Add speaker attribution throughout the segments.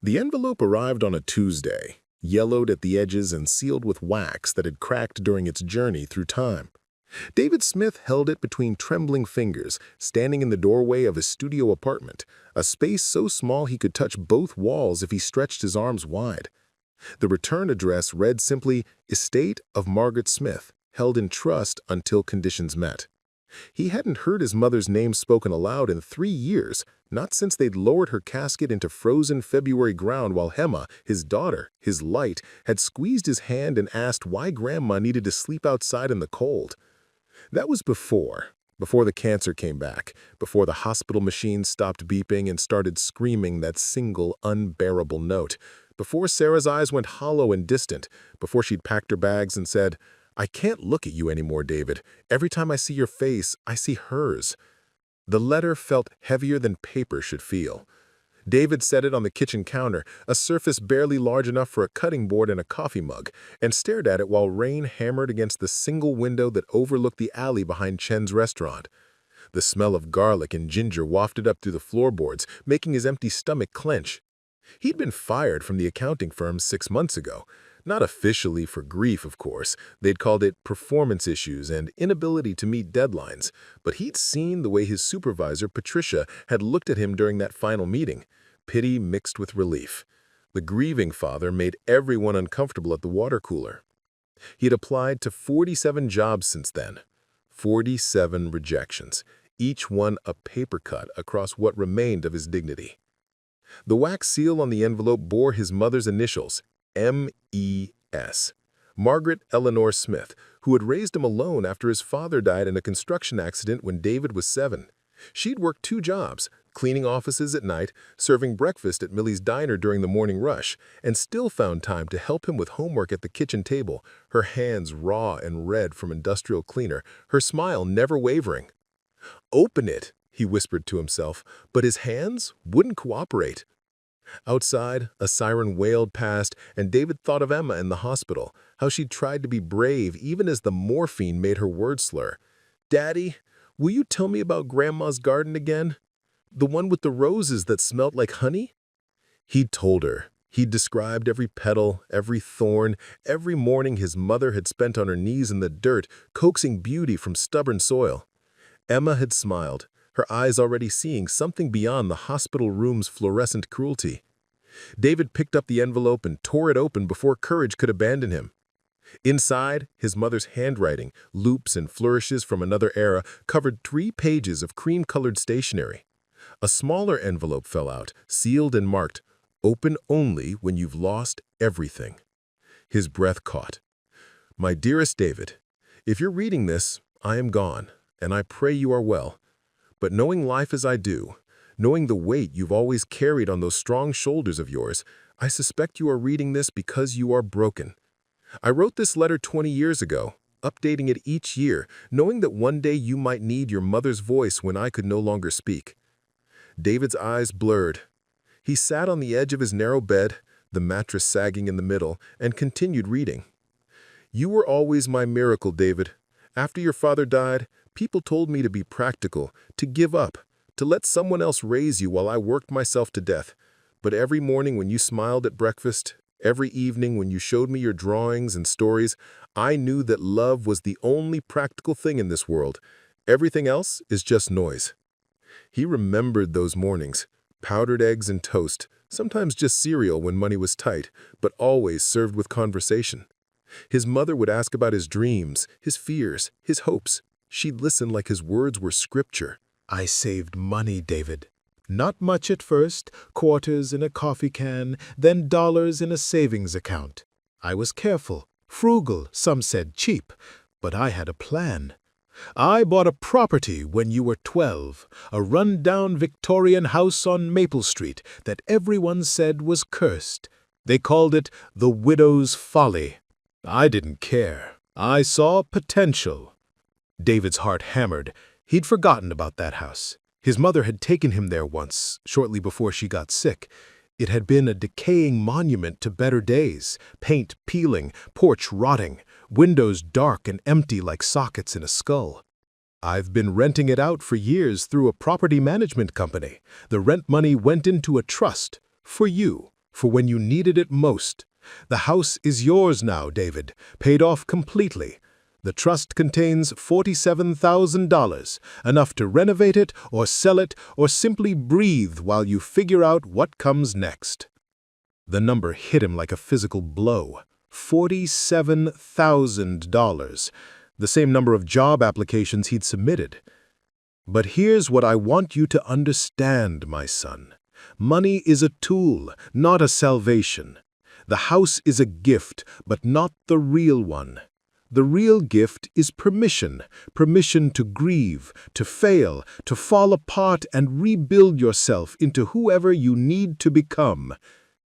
Speaker 1: The envelope arrived on a Tuesday, yellowed at the edges and sealed with wax that had cracked during its journey through time. David Smith held it between trembling fingers, standing in the doorway of his studio apartment, a space so small he could touch both walls if he stretched his arms wide. The return address read simply, "Estate of Margaret Smith, held in trust until conditions met." He hadn't heard his mother's name spoken aloud in 3 years, not since they'd lowered her casket into frozen February ground while Hema, his daughter, his light, had squeezed his hand and asked why Grandma needed to sleep outside in the cold. That was before the cancer came back, before the hospital machine stopped beeping and started screaming that single unbearable note, before Sarah's eyes went hollow and distant, before she'd packed her bags and said, "I can't look at you anymore, David. Every time I see your face, I see hers." The letter felt heavier than paper should feel. David set it on the kitchen counter, a surface barely large enough for a cutting board and a coffee mug, and stared at it while rain hammered against the single window that overlooked the alley behind Chen's restaurant. The smell of garlic and ginger wafted up through the floorboards, making his empty stomach clench. He'd been fired from the accounting firm 6 months ago. Not officially for grief, of course. They'd called it performance issues and inability to meet deadlines. But he'd seen the way his supervisor, Patricia, had looked at him during that final meeting. Pity mixed with relief. The grieving father made everyone uncomfortable at the water cooler. He'd applied to 47 jobs since then. 47 rejections, each one a paper cut across what remained of his dignity. The wax seal on the envelope bore his mother's initials, M.E.S. Margaret Eleanor Smith, who had raised him alone after his father died in a construction accident when David was 7. She'd worked 2 jobs, cleaning offices at night, serving breakfast at Millie's diner during the morning rush, and still found time to help him with homework at the kitchen table, her hands raw and red from industrial cleaner, her smile never wavering. "Open it," he whispered to himself, but his hands wouldn't cooperate. Outside, a siren wailed past, and David thought of Emma in the hospital, how she'd tried to be brave even as the morphine made her words slur. "Daddy, will you tell me about Grandma's garden again? The one with the roses that smelt like honey?" He'd told her. He'd described every petal, every thorn, every morning his mother had spent on her knees in the dirt, coaxing beauty from stubborn soil. Emma had smiled, her eyes already seeing something beyond the hospital room's fluorescent cruelty. David picked up the envelope and tore it open before courage could abandon him. Inside, his mother's handwriting, loops and flourishes from another era, covered 3 pages of cream-colored stationery. A smaller envelope fell out, sealed and marked, "Open only when you've lost everything." His breath caught. "My dearest David, if you're reading this, I am gone, and I pray you are well. But knowing life as I do, knowing the weight you've always carried on those strong shoulders of yours, I suspect you are reading this because you are broken. I wrote this letter 20 years ago, updating it each year, knowing that one day you might need your mother's voice when I could no longer speak." David's eyes blurred. He sat on the edge of his narrow bed, the mattress sagging in the middle, and continued reading. "You were always my miracle, David. After your father died, people told me to be practical, to give up, to let someone else raise you while I worked myself to death. But every morning when you smiled at breakfast, every evening when you showed me your drawings and stories, I knew that love was the only practical thing in this world. Everything else is just noise." He remembered those mornings, powdered eggs and toast, sometimes just cereal when money was tight, but always served with conversation. His mother would ask about his dreams, his fears, his hopes. She'd listen like his words were scripture.
Speaker 2: "I saved money, David. Not much at first, quarters in a coffee can, then dollars in a savings account. I was careful, frugal, some said cheap, but I had a plan. I bought a property when you were 12, a run-down Victorian house on Maple Street that everyone said was cursed. They called it the Widow's Folly. I didn't care. I saw potential." David's heart hammered. He'd forgotten about that house. His mother had taken him there once, shortly before she got sick. It had been a decaying monument to better days, paint peeling, porch rotting, windows dark and empty like sockets in a skull. "I've been renting it out for years through a property management company. The rent money went into a trust. For you, for when you needed it most. The house is yours now, David, paid off completely. The trust contains $47,000, enough to renovate it or sell it or simply breathe while you figure out what comes next. The number hit him like a physical blow. $47,000, the same number of job applications he'd submitted. But here's what I want you to understand, my son. Money is a tool, not a salvation. The house is a gift, but not the real one. The real gift is permission to grieve, to fail, to fall apart and rebuild yourself into whoever you need to become.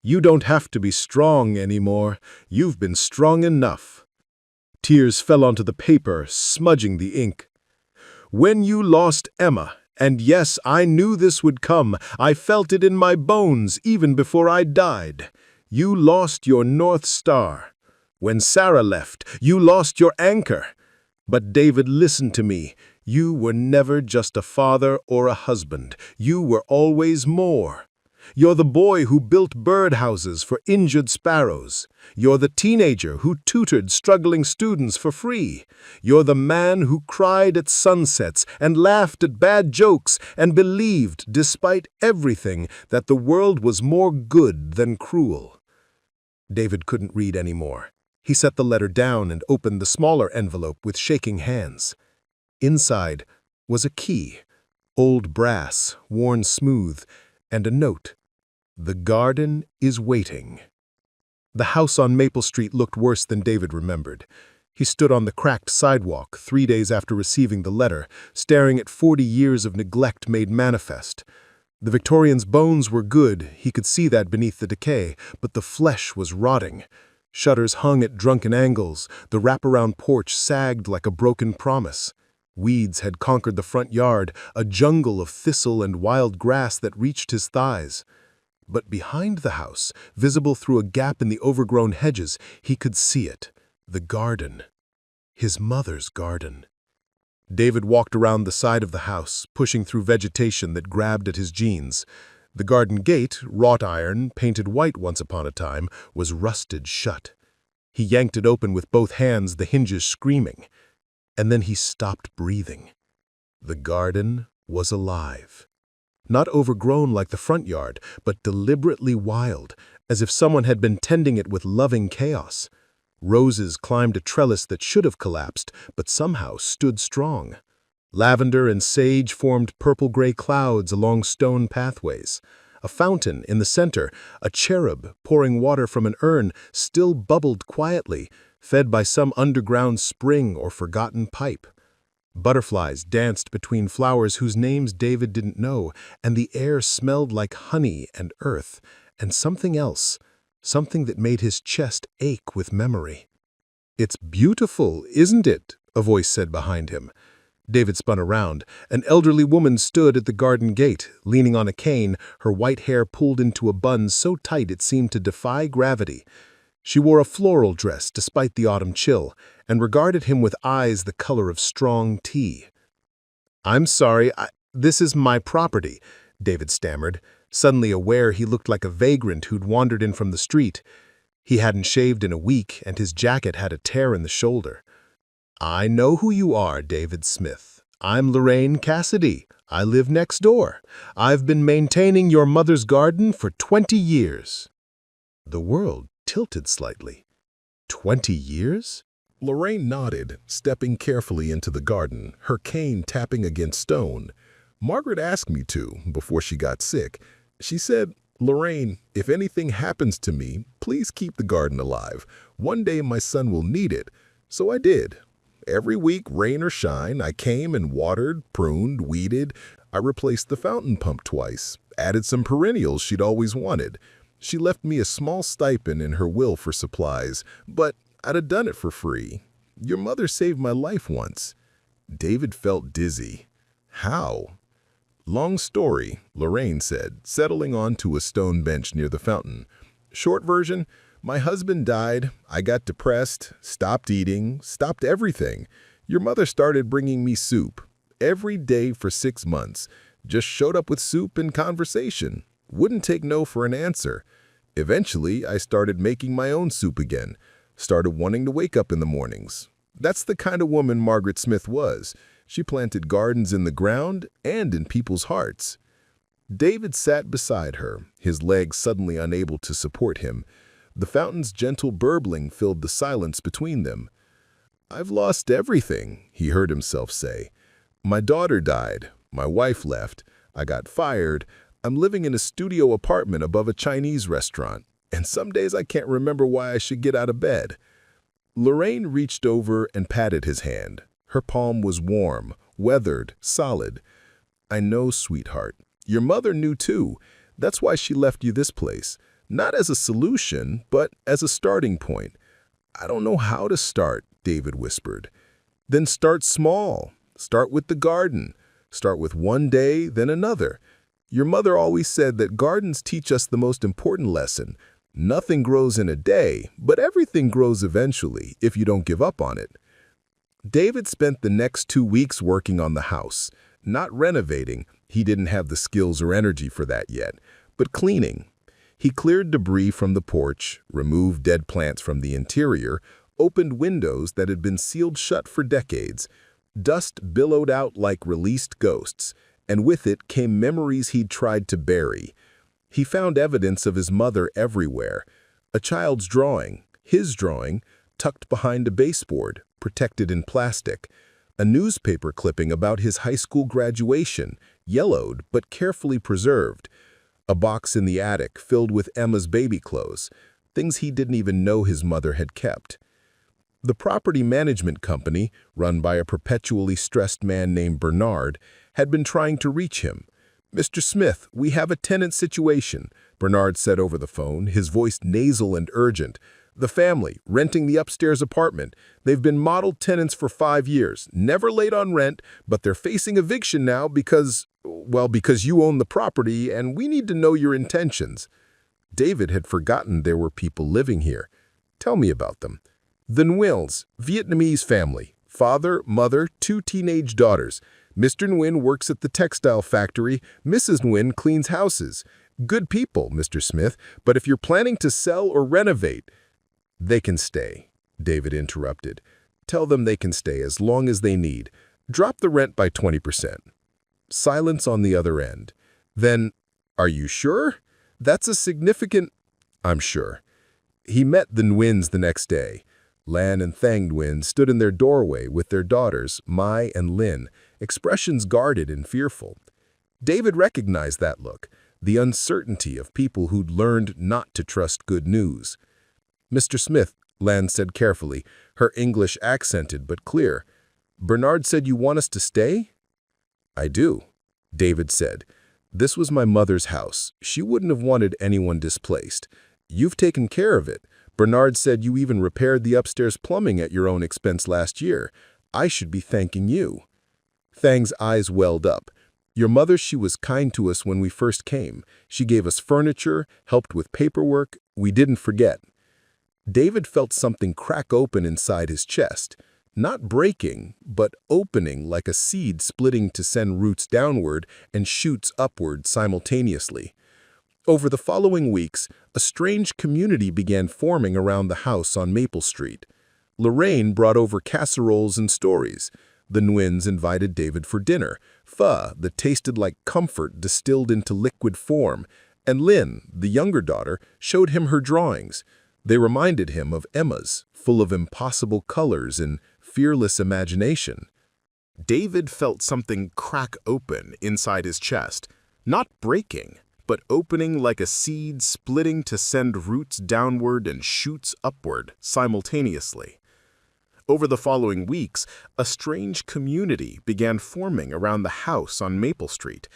Speaker 2: You don't have to be strong anymore. You've been strong enough. Tears fell onto the paper, smudging the ink. When you lost Emma, and yes, I knew this would come, I felt it in my bones even before I died. You lost your North Star. When Sarah left, you lost your anchor. But David, listen to me. You were never just a father or a husband. You were always more. You're the boy who built birdhouses for injured sparrows. You're the teenager who tutored struggling students for free. You're the man who cried at sunsets and laughed at bad jokes and believed, despite everything, that the world was more good than cruel. David couldn't read anymore. He set the letter down and opened the smaller envelope with shaking hands. Inside was a key, old brass, worn smooth, and a note. The garden is waiting. The house on Maple Street looked worse than David remembered. He stood on the cracked sidewalk 3 days after receiving the letter, staring at 40 years of neglect made manifest. The Victorian's bones were good, he could see that beneath the decay, but the flesh was rotting. Shutters hung at drunken angles, the wraparound porch sagged like a broken promise. Weeds had conquered the front yard, a jungle of thistle and wild grass that reached his thighs. But behind the house, visible through a gap in the overgrown hedges, he could see it, the garden. His mother's garden. David walked around the side of the house, pushing through vegetation that grabbed at his jeans. The garden gate, wrought iron, painted white once upon a time, was rusted shut. He yanked it open with both hands, the hinges screaming. And then he stopped breathing. The garden was alive. Not overgrown like the front yard, but deliberately wild, as if someone had been tending it with loving chaos. Roses climbed a trellis that should have collapsed, but somehow stood strong. Lavender and sage formed purple-gray clouds along stone pathways. A fountain in the center, a cherub pouring water from an urn, still bubbled quietly, fed by some underground spring or forgotten pipe. Butterflies danced between flowers whose names David didn't know, and the air smelled like honey and earth, and something else, something that made his chest ache with memory. "It's beautiful, isn't it?" a voice said behind him. David spun around. An elderly woman stood at the garden gate, leaning on a cane, her white hair pulled into a bun so tight it seemed to defy gravity. She wore a floral dress despite the autumn chill, and regarded him with eyes the color of strong tea. "I'm sorry, this is my property," David stammered, suddenly aware he looked like a vagrant who'd wandered in from the street. He hadn't shaved in a week, and his jacket had a tear in the shoulder. "I know who you are, David Smith. I'm Lorraine Cassidy. I live next door. I've been maintaining your mother's garden for 20 years. The world tilted slightly. 20 years?
Speaker 1: Lorraine nodded, stepping carefully into the garden, her cane tapping against stone. Margaret asked me to, before she got sick. She said, "Lorraine, if anything happens to me, please keep the garden alive. One day my son will need it." So I did. Every week, rain or shine, I came and watered, pruned, weeded. I replaced the fountain pump twice, added some perennials she'd always wanted. She left me a small stipend in her will for supplies, but I'd have done it for free. Your mother saved my life once. David felt dizzy. How? Long story, Lorraine said, settling onto a stone bench near the fountain. Short version, my husband died, I got depressed, stopped eating, stopped everything. Your mother started bringing me soup. Every day for 6 months. Just showed up with soup and conversation. Wouldn't take no for an answer. Eventually, I started making my own soup again, started wanting to wake up in the mornings. That's the kind of woman Margaret Smith was. She planted gardens in the ground and in people's hearts. David sat beside her, his legs suddenly unable to support him. The fountain's gentle burbling filled the silence between them. "I've lost everything," he heard himself say. "My daughter died. My wife left. I got fired. I'm living in a studio apartment above a Chinese restaurant. And some days I can't remember why I should get out of bed." Lorraine reached over and patted his hand. Her palm was warm, weathered, solid. "I know, sweetheart. Your mother knew too. That's why she left you this place. Not as a solution, but as a starting point." "I don't know how to start," David whispered. "Then start small. Start with the garden. Start with one day, then another. Your mother always said that gardens teach us the most important lesson. Nothing grows in a day, but everything grows eventually if you don't give up on it." David spent the next 2 weeks working on the house. Not renovating, he didn't have the skills or energy for that yet, but cleaning. He cleared debris from the porch, removed dead plants from the interior, opened windows that had been sealed shut for decades. Dust billowed out like released ghosts, and with it came memories he'd tried to bury. He found evidence of his mother everywhere. A child's drawing, his drawing, tucked behind a baseboard, protected in plastic. A newspaper clipping about his high school graduation, yellowed but carefully preserved. A box in the attic filled with Emma's baby clothes, things he didn't even know his mother had kept. The property management company, run by a perpetually stressed man named Bernard, had been trying to reach him. "Mr. Smith, we have a tenant situation," Bernard said over the phone, his voice nasal and urgent. "The family, renting the upstairs apartment. They've been model tenants for 5 years, never late on rent, but they're facing eviction now because you own the property and we need to know your intentions." David had forgotten there were people living here. "Tell me about them." "The Nguyen's, Vietnamese family. Father, mother, 2 teenage daughters. Mr. Nguyen works at the textile factory. Mrs. Nguyen cleans houses. Good people, Mr. Smith, but if you're planning to sell or renovate—" "They can stay," David interrupted. "Tell them they can stay as long as they need. Drop the rent by 20%. Silence on the other end. "Then, are you sure? That's a significant—" "I'm sure." He met the Nguyen's the next day. Lan and Thang Nguyen stood in their doorway with their daughters, Mai and Lin, expressions guarded and fearful. David recognized that look, the uncertainty of people who'd learned not to trust good news. "Mr. Smith," Lan said carefully, her English accented but clear, "Bernard said you want us to stay?" "I do," David said. "This was my mother's house. She wouldn't have wanted anyone displaced. You've taken care of it. Bernard said you even repaired the upstairs plumbing at your own expense last year. I should be thanking you." Thang's eyes welled up. "Your mother, she was kind to us when we first came. She gave us furniture, helped with paperwork. We didn't forget." David felt something crack open inside his chest. Not breaking, but opening like a seed splitting to send roots downward and shoots upward simultaneously. Over the following weeks, a strange community began forming around the house on Maple Street. Lorraine brought over casseroles and stories. The Nguyen's invited David for dinner, pho that tasted like comfort distilled into liquid form, and Lin, the younger daughter, showed him her drawings. They reminded him of Emma's, full of impossible colors and fearless imagination. David felt something crack open inside his chest, not breaking, but opening like a seed splitting to send roots downward and shoots upward simultaneously. Over the following weeks, a strange community began forming around the house on Maple Street.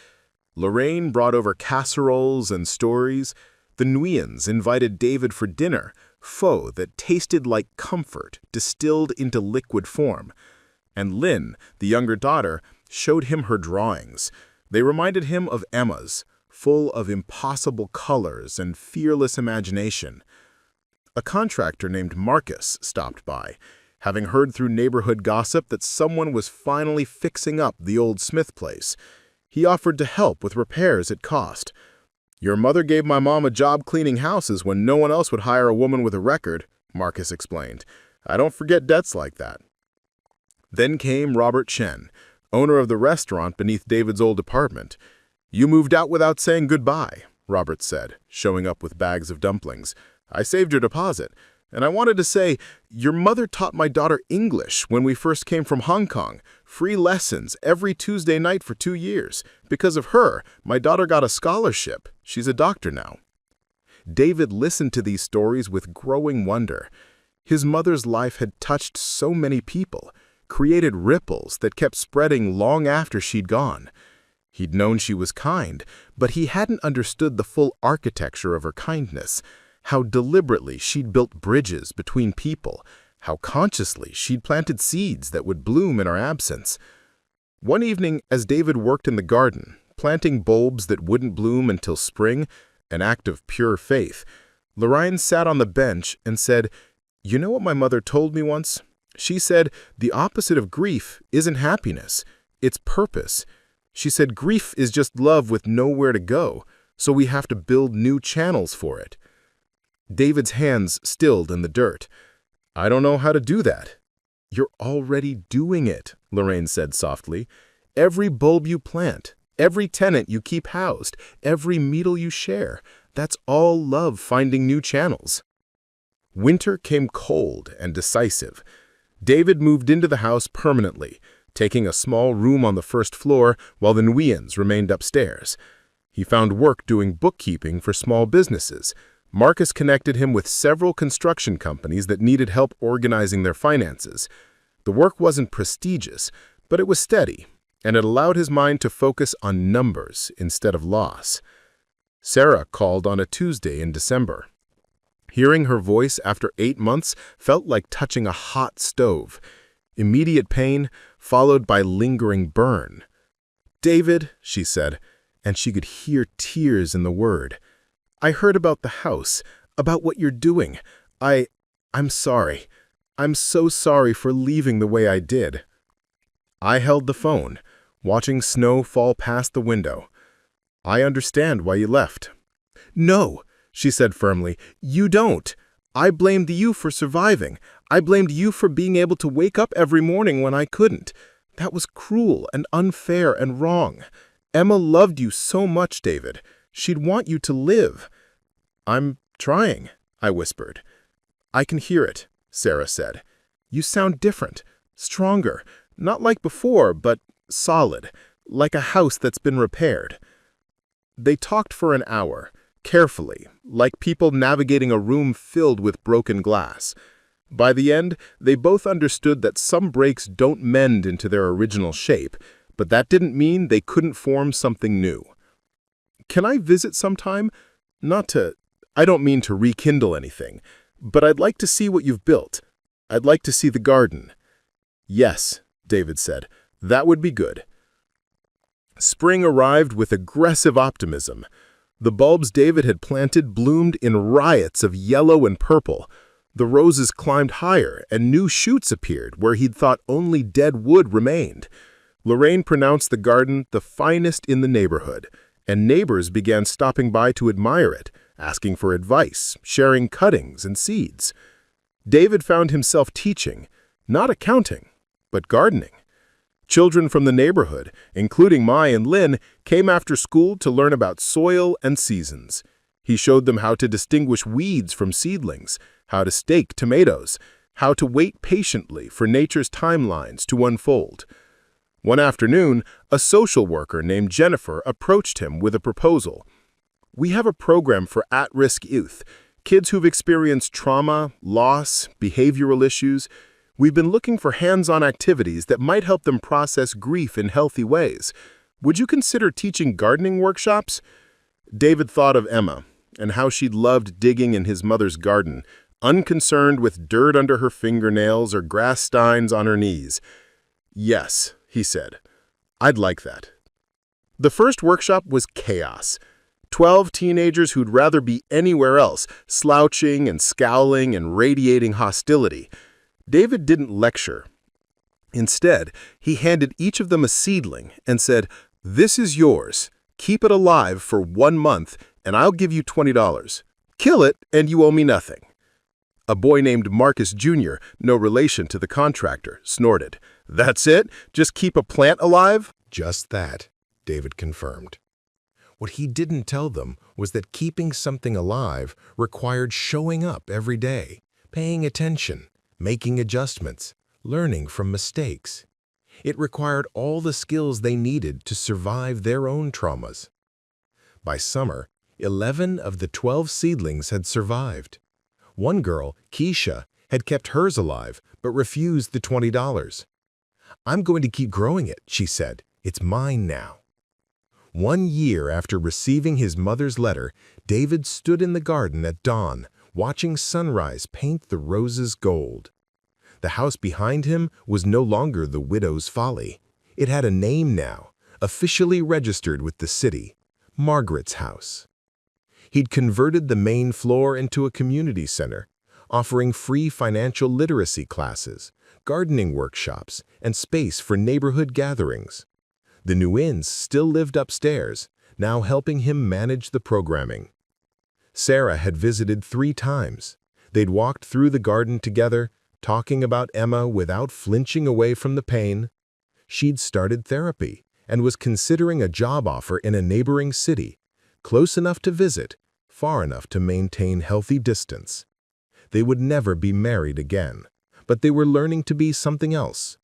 Speaker 1: Lorraine brought over casseroles and stories. The Nguyen's invited David for dinner, pho that tasted like comfort distilled into liquid form. And Lin, the younger daughter, showed him her drawings. They reminded him of Emma's, full of impossible colors and fearless imagination. A contractor named Marcus stopped by, having heard through neighborhood gossip that someone was finally fixing up the old Smith place. He offered to help with repairs at cost. "Your mother gave my mom a job cleaning houses when no one else would hire a woman with a record," Marcus explained. "I don't forget debts like that." Then came Robert Chen, owner of the restaurant beneath David's old apartment. "You moved out without saying goodbye," Robert said, showing up with bags of dumplings. "I saved your deposit. And I wanted to say, your mother taught my daughter English when we first came from Hong Kong. Free lessons every Tuesday night for 2 years. Because of her, my daughter got a scholarship. She's a doctor now." David listened to these stories with growing wonder. His mother's life had touched so many people, created ripples that kept spreading long after she'd gone. He'd known she was kind, but he hadn't understood the full architecture of her kindness. How deliberately she'd built bridges between people, how consciously she'd planted seeds that would bloom in our absence. One evening, as David worked in the garden, planting bulbs that wouldn't bloom until spring, an act of pure faith, Lorraine sat on the bench and said, "You know what my mother told me once? She said, the opposite of grief isn't happiness, it's purpose. She said grief is just love with nowhere to go, so we have to build new channels for it." David's hands stilled in the dirt. "I don't know how to do that." "You're already doing it," Lorraine said softly. "Every bulb you plant, every tenant you keep housed, every meal you share, that's all love finding new channels." Winter came cold and decisive. David moved into the house permanently, taking a small room on the first floor while the Nguyens remained upstairs. He found work doing bookkeeping for small businesses. Marcus connected him with several construction companies that needed help organizing their finances. The work wasn't prestigious, but it was steady, and it allowed his mind to focus on numbers instead of loss. Sarah called on a Tuesday in December. Hearing her voice after 8 months felt like touching a hot stove. Immediate pain, followed by lingering burn. "David," she said, and she could hear tears in the word. "I heard about the house, about what you're doing. I'm sorry. I'm so sorry for leaving the way I did." I held the phone, watching snow fall past the window. "I understand why you left." "No," she said firmly, "you don't. I blamed you for surviving. I blamed you for being able to wake up every morning when I couldn't. That was cruel and unfair and wrong. Emma loved you so much, David. She'd want you to live." "I'm trying," I whispered. "I can hear it," Sarah said. "You sound different, stronger, not like before, but solid, like a house that's been repaired." They talked for an hour, carefully, like people navigating a room filled with broken glass. By the end, they both understood that some breaks don't mend into their original shape, but that didn't mean they couldn't form something new. "Can I visit sometime? I don't mean to rekindle anything, but I'd like to see what you've built. I'd like to see the garden." "Yes," David said, "that would be good." Spring arrived with aggressive optimism. The bulbs David had planted bloomed in riots of yellow and purple. The roses climbed higher, and new shoots appeared where he'd thought only dead wood remained. Lorraine pronounced the garden the finest in the neighborhood, and neighbors began stopping by to admire it, asking for advice, sharing cuttings and seeds. David found himself teaching, not accounting, but gardening. Children from the neighborhood, including Mai and Lynn, came after school to learn about soil and seasons. He showed them how to distinguish weeds from seedlings, how to stake tomatoes, how to wait patiently for nature's timelines to unfold. One afternoon, a social worker named Jennifer approached him with a proposal. "We have a program for at-risk youth, kids who've experienced trauma, loss, behavioral issues. We've been looking for hands-on activities that might help them process grief in healthy ways. Would you consider teaching gardening workshops?" David thought of Emma and how she'd loved digging in his mother's garden, unconcerned with dirt under her fingernails or grass steins on her knees. "Yes," he said, "I'd like that." The first workshop was chaos. 12 teenagers who'd rather be anywhere else, slouching and scowling and radiating hostility. David didn't lecture. Instead, he handed each of them a seedling and said, "This is yours. Keep it alive for 1 month and I'll give you $20. Kill it, and you owe me nothing." A boy named Marcus Jr., no relation to the contractor, snorted. "That's it? Just keep a plant alive?"
Speaker 2: Just that, David confirmed. What he didn't tell them was that keeping something alive required showing up every day, paying attention, making adjustments, learning from mistakes. It required all the skills they needed to survive their own traumas. By summer, 11 of the 12 seedlings had survived. One girl, Keisha, had kept hers alive but refused the $20. "I'm going to keep growing it," she said. "It's mine now." 1 year after receiving his mother's letter, David stood in the garden at dawn, watching sunrise paint the roses gold. The house behind him was no longer the widow's folly. It had a name now, officially registered with the city, Margaret's house. He'd converted the main floor into a community center, offering free financial literacy classes, gardening workshops, and space for neighborhood gatherings. The Nguyen's still lived upstairs, now helping him manage the programming. Sarah had visited 3 times. They'd walked through the garden together, talking about Emma without flinching away from the pain. She'd started therapy and was considering a job offer in a neighboring city, close enough to visit, far enough to maintain healthy distance. They would never be married again, but they were learning to be something else.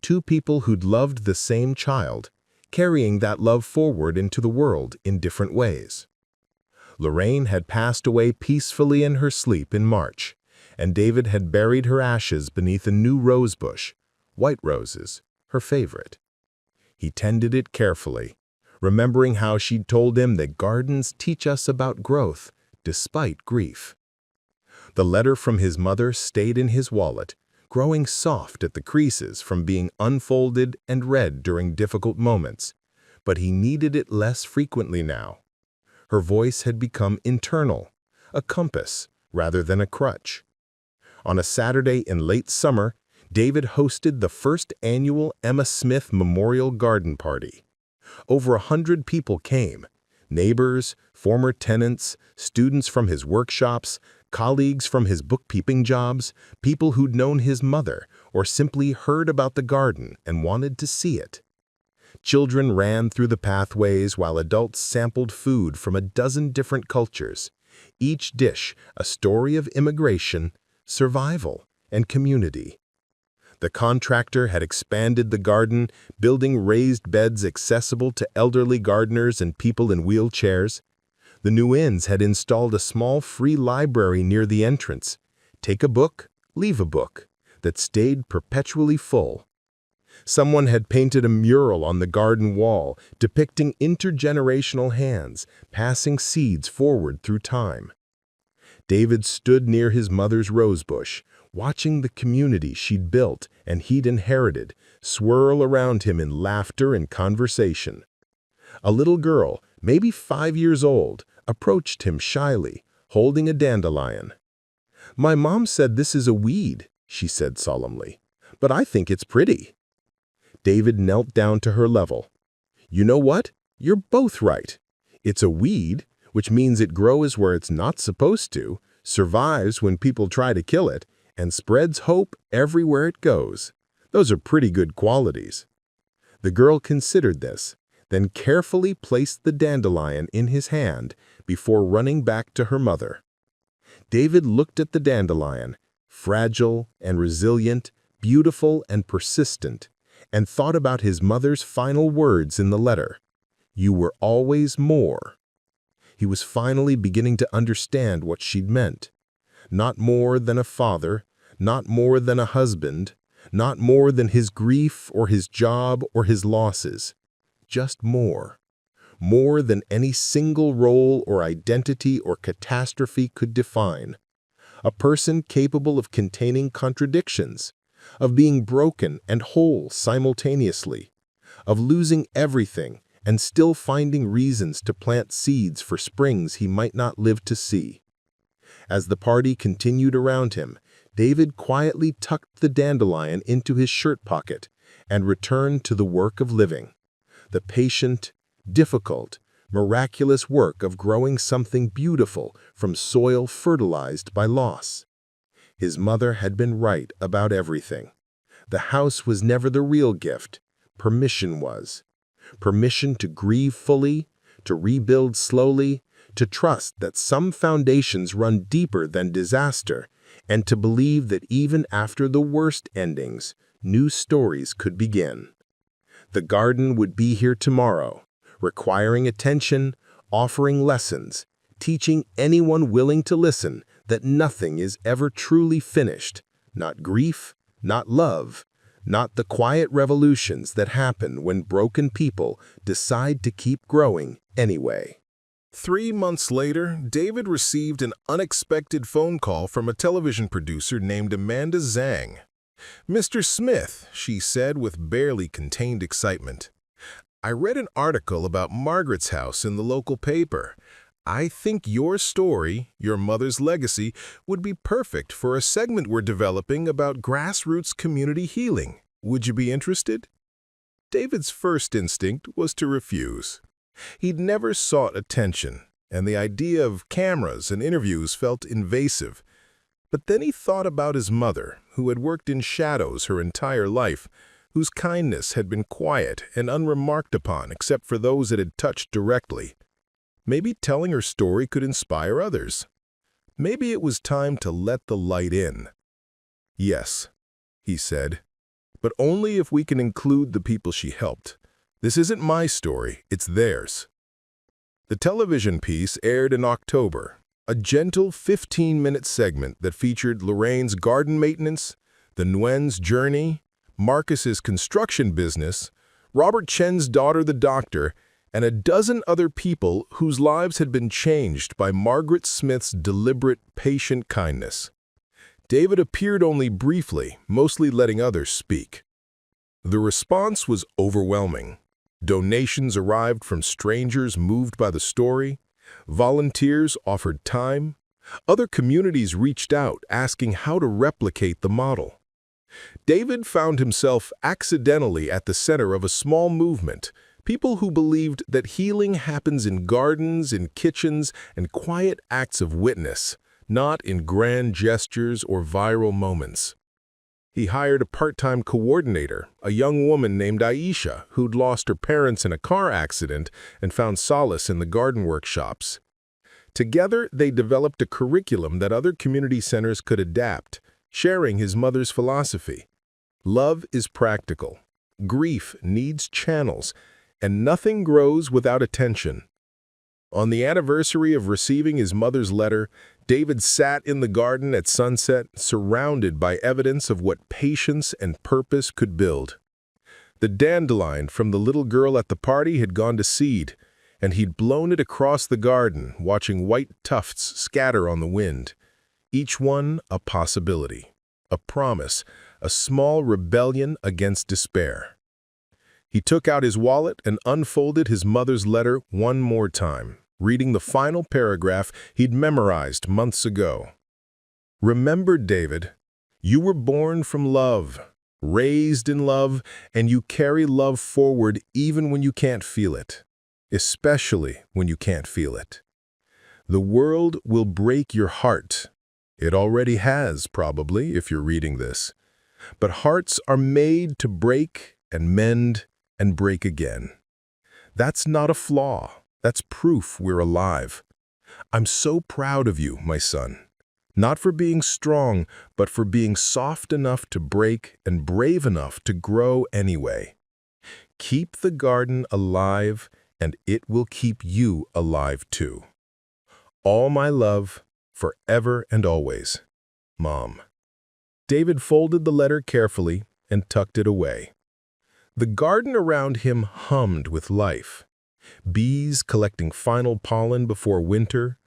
Speaker 2: 2 people who'd loved the same child, carrying that love forward into the world in different ways. Lorraine had passed away peacefully in her sleep in March, and David had buried her ashes beneath a new rose bush, white roses, her favorite. He tended it carefully, remembering how she'd told him that gardens teach us about growth despite grief. The letter from his mother stayed in his wallet, growing soft at the creases from being unfolded and read during difficult moments, but he needed it less frequently now. Her voice had become internal, a compass rather than a crutch. On a Saturday in late summer, David hosted the first annual Emma Smith Memorial Garden Party. Over 100 people came, neighbors, former tenants, students from his workshops, colleagues from his bookkeeping jobs, people who'd known his mother or simply heard about the garden and wanted to see it. Children ran through the pathways while adults sampled food from a dozen different cultures, each dish a story of immigration, survival, and community. The contractor had expanded the garden, building raised beds accessible to elderly gardeners and people in wheelchairs. The Nguyen's had installed a small free library near the entrance, take a book, leave a book, that stayed perpetually full. Someone had painted a mural on the garden wall depicting intergenerational hands passing seeds forward through time. David stood near his mother's rosebush, watching the community she'd built and he'd inherited swirl around him in laughter and conversation. A little girl, maybe 5 years old, approached him shyly, holding a dandelion. "My mom said this is a weed," she said solemnly, "but I think it's pretty." David knelt down to her level. "You know what? You're both right. It's a weed, which means it grows where it's not supposed to, survives when people try to kill it, and spreads hope everywhere it goes. Those are pretty good qualities." The girl considered this, then carefully placed the dandelion in his hand before running back to her mother. David looked at the dandelion, fragile and resilient, beautiful and persistent, and thought about his mother's final words in the letter. "You were always more." He was finally beginning to understand what she'd meant. Not more than a father, not more than a husband, not more than his grief or his job or his losses. Just more. More than any single role or identity or catastrophe could define. A person capable of containing contradictions, of being broken and whole simultaneously, of losing everything and still finding reasons to plant seeds for springs he might not live to see. As the party continued around him, David quietly tucked the dandelion into his shirt pocket and returned to the work of living. The patient, difficult,
Speaker 1: miraculous work of growing something beautiful from soil fertilized by loss. His mother had been right about everything. The house was never the real gift. Permission was. Permission to grieve fully, to rebuild slowly, to trust that some foundations run deeper than disaster, and to believe that even after the worst endings, new stories could begin. The garden would be here tomorrow, requiring attention, offering lessons, teaching anyone willing to listen that nothing is ever truly finished, not grief, not love, not the quiet revolutions that happen when broken people decide to keep growing anyway. 3 months later, David received an unexpected phone call from a television producer named Amanda Zhang. "Mr. Smith," she said with barely contained excitement, "I read an article about Margaret's house in the local paper. I think your story, your mother's legacy, would be perfect for a segment we're developing about grassroots community healing. Would you be interested?" David's first instinct was to refuse. He'd never sought attention, and the idea of cameras and interviews felt invasive. But then he thought about his mother, who had worked in shadows her entire life, whose kindness had been quiet and unremarked upon except for those it had touched directly. Maybe telling her story could inspire others. Maybe it was time to let the light in. "Yes," he said, "but only if we can include the people she helped. This isn't my story, it's theirs." The television piece aired in October, a gentle 15-minute segment that featured Lorraine's garden maintenance, the Nguyen's journey, Marcus's construction business, Robert Chen's daughter the doctor, and a dozen other people whose lives had been changed by Margaret Smith's deliberate, patient kindness. David appeared only briefly, mostly letting others speak. The response was overwhelming. Donations arrived from strangers moved by the story. Volunteers offered time. Other communities reached out, asking how to replicate the model. David found himself accidentally at the center of a small movement, people who believed that healing happens in gardens, in kitchens, and quiet acts of witness, not in grand gestures or viral moments. He hired a part-time coordinator, a young woman named Aisha, who'd lost her parents in a car accident and found solace in the garden workshops. Together, they developed a curriculum that other community centers could adapt, sharing his mother's philosophy. Love is practical. Grief needs channels, and nothing grows without attention. On the anniversary of receiving his mother's letter, David sat in the garden at sunset, surrounded by evidence of what patience and purpose could build. The dandelion from the little girl at the party had gone to seed, and he'd blown it across the garden, watching white tufts scatter on the wind. Each one a possibility, a promise, a small rebellion against despair. He took out his wallet and unfolded his mother's letter one more time, reading the final paragraph he'd memorized months ago. "Remember, David, you were born from love, raised in love, and you carry love forward even when you can't feel it, especially when you can't feel it. The world will break your heart. It already has, probably, if you're reading this. But hearts are made to break and mend and break again. That's not a flaw. That's proof we're alive. I'm so proud of you, my son. Not for being strong, but for being soft enough to break and brave enough to grow anyway. Keep the garden alive, and it will keep you alive too. All my love, forever and always. Mom." David folded the letter carefully and tucked it away. The garden around him hummed with life. Bees collecting final pollen before winter,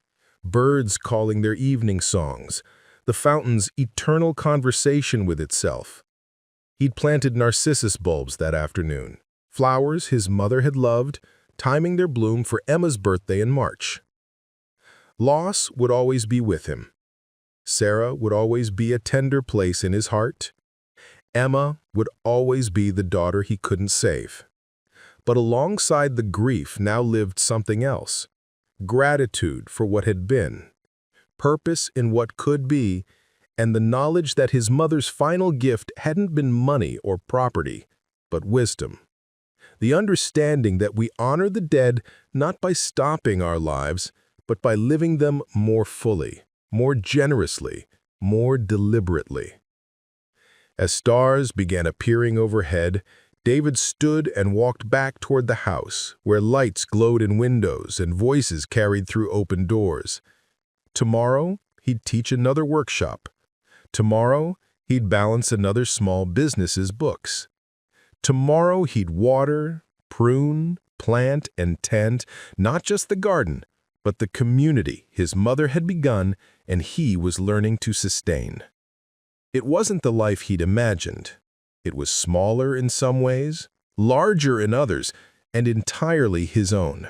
Speaker 1: birds calling their evening songs, the fountain's eternal conversation with itself. He'd planted narcissus bulbs that afternoon, flowers his mother had loved, timing their bloom for Emma's birthday in March. Loss would always be with him. Sarah would always be a tender place in his heart. Emma would always be the daughter he couldn't save. But alongside the grief now lived something else: gratitude for what had been, purpose in what could be, and the knowledge that his mother's final gift hadn't been money or property, but wisdom. The understanding that we honor the dead not by stopping our lives, but by living them more fully, more generously, more deliberately. As stars began appearing overhead, David stood and walked back toward the house, where lights glowed in windows and voices carried through open doors. Tomorrow, he'd teach another workshop. Tomorrow, he'd balance another small business's books. Tomorrow, he'd water, prune, plant, and tend not just the garden, but the community his mother had begun and he was learning to sustain. It wasn't the life he'd imagined. It was smaller in some ways, larger in others, and entirely his own.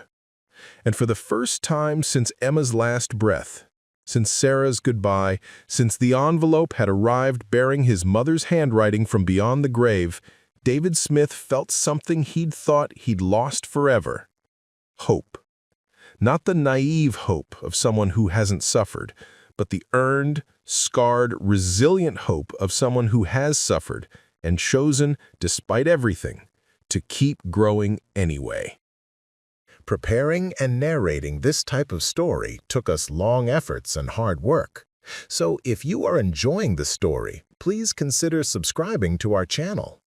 Speaker 1: And for the first time since Emma's last breath, since Sarah's goodbye, since the envelope had arrived bearing his mother's handwriting from beyond the grave, David Smith felt something he'd thought he'd lost forever: hope. Not the naive hope of someone who hasn't suffered, but the earned, scarred, resilient hope of someone who has suffered and chosen, despite everything, to keep growing anyway.
Speaker 2: Preparing and narrating this type of story took us long efforts and hard work. So if you are enjoying the story, please consider subscribing to our channel.